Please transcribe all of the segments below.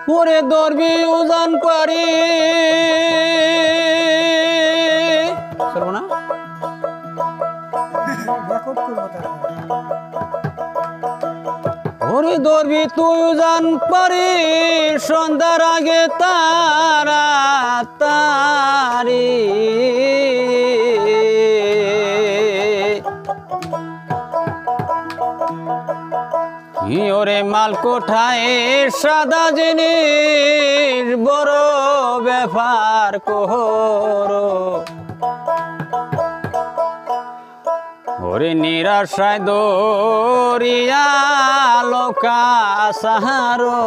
ওরে দরবি উজান পারি না ওরে দরবি তুই উজান পারি সন্ধ্যার আগে তারা তারি ওরে মাল কোঠায় সাদা জিনিস বড় ব্যাপার কোহরো ওরে নিরাশায় দরিয়া লোকা সাহারো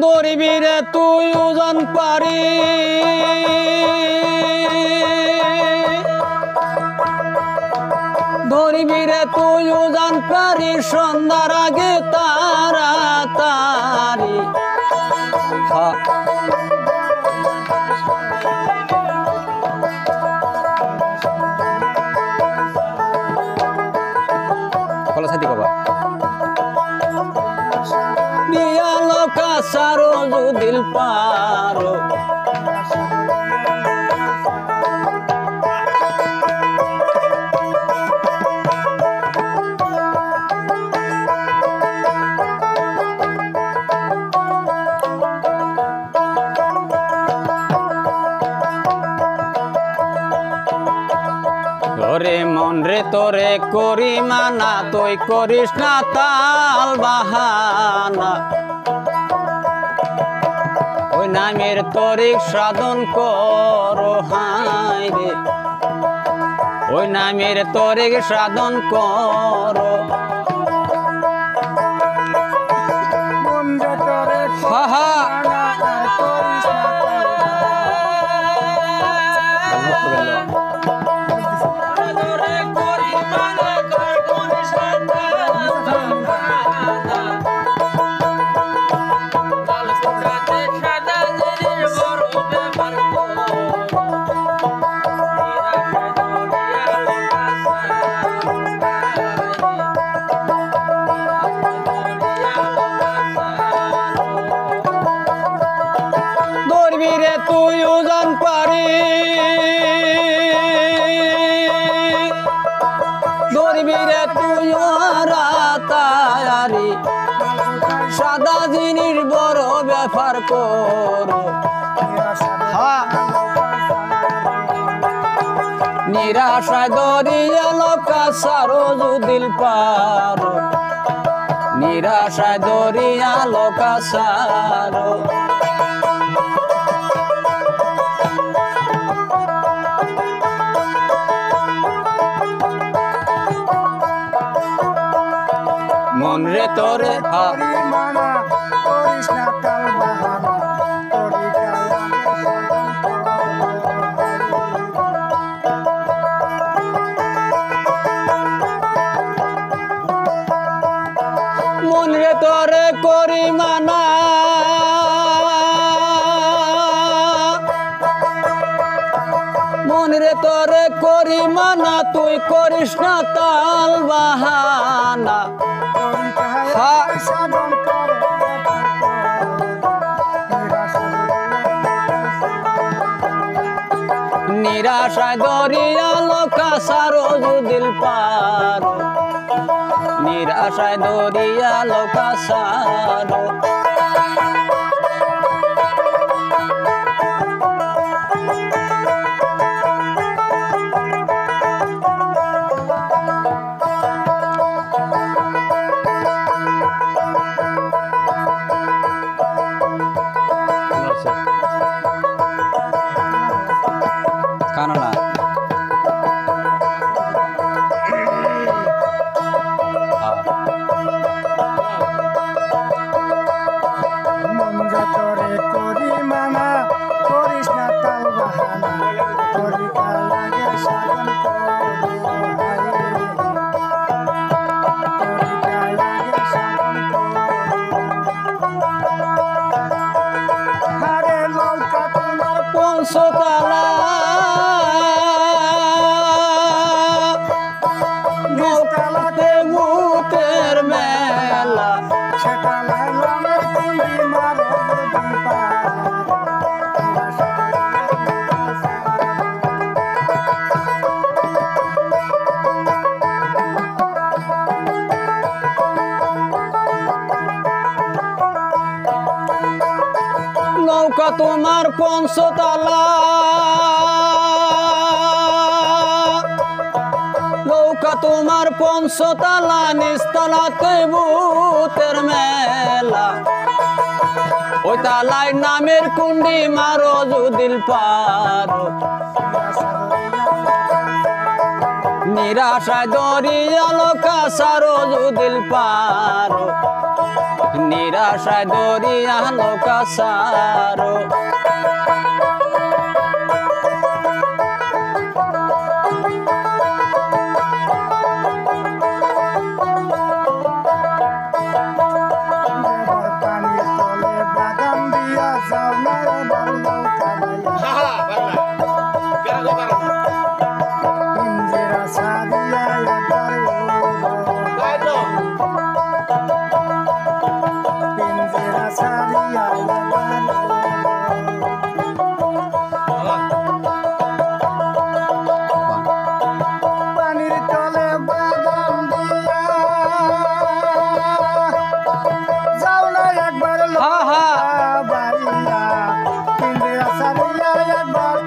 দরিবিরে তুই ওজন পারি ধরিবিরে তুই ওজন পারি সন্ধ্যার আগে তাড়াতাড়ি কলা সাথী বাবা দিয়া লোকা সারো দিল পারো ওরে মন রে তোরে করি মানা তুই করিস না তাল বাহানা ওই নামের তরিক সাধন করো হাই রে ওই নামের তরিক সাধন করো হা তুই ওজন পারি দরবিরে তুই তায়ারি সাদা জিনিস বড় ব্যাপার করো নিরাশায় দরিয়া লোকা সারো দিল পারো নিরাশায় দরিয়া লোকা সারো মন রে তোরে মন রে তোরে করি মানা মন রে তোরে করি মানা তুই করিস না তাল বাহানা নিরাশায় দরিয়া লোকা সারো দিল পারো নিরাশায় দরিয়া লোকা সারো কাননা পঞ্চতলা নৌকাতে সেটা লাইলামের কুন্ডি মারো যদি পার নৌকা তোমার পঞ্চতলা নৌকা তোমার পঞ্চতলা নিচতলাতে ভূতের মেলা ওই তালায় নামের কুন্ডি মারো যদি পারো নিরাশায় দরিয়া লোকা সারো যদি পারো নিরাশায় দরিয়া লোকা সারো পানির তলে বাদাম দিয়া যাও না রে নৌকা পিঞ্জিরা সারিয়া একবার পিঞ্জিরা সারিয়া পানির তলে বাদাম দিয়া যাও না একবার হা বাইয়া পিঞ্জিরা সারিয়া একবার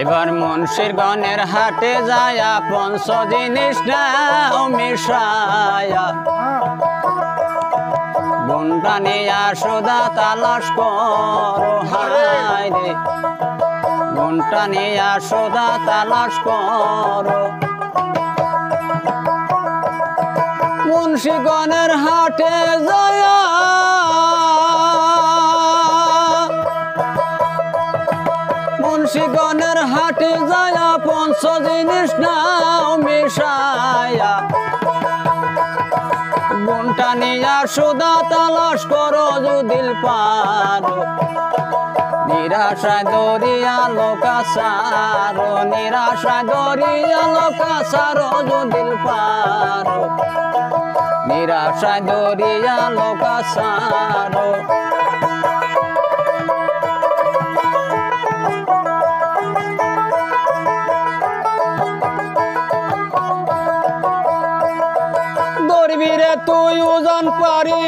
এবার মুন্সির গণের হাটে যায়া পঞ্চ জিনিস নাও মিশায়া গুন্ডা নিয়া সুদা তালাশ করো হায় রে গুন্ডা নিয়া সুদা তালাশ করো মুন্সি গণের হাটে যায়া মুন্সিগণের হাটে যায়া পঞ্চ জিনিস নাও মিশায়া গুনটা নিয়া সুদা তালাশ করো যদি পারো নিরাশায় দরিয়া লোকা সারো নিরাশায় দরিয়া লোকা সারো যদি পারো নিরাশায় দরিয়া লোকা সারো দরবিরে তুই ওজন পারি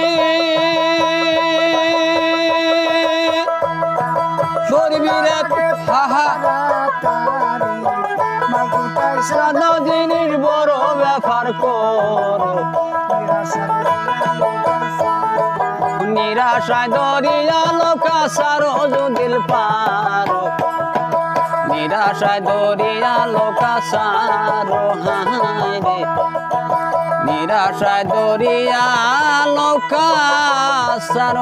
দরবিরে হাহা সাদা জিনিস বড় ব্যাপার করো নিরাশায় দরিয়া লোকা সারো যদি পারো নিরাশায় দরিয়া লোকা সারো হায় রে নিরাশায় দরিয়া লোকা সারো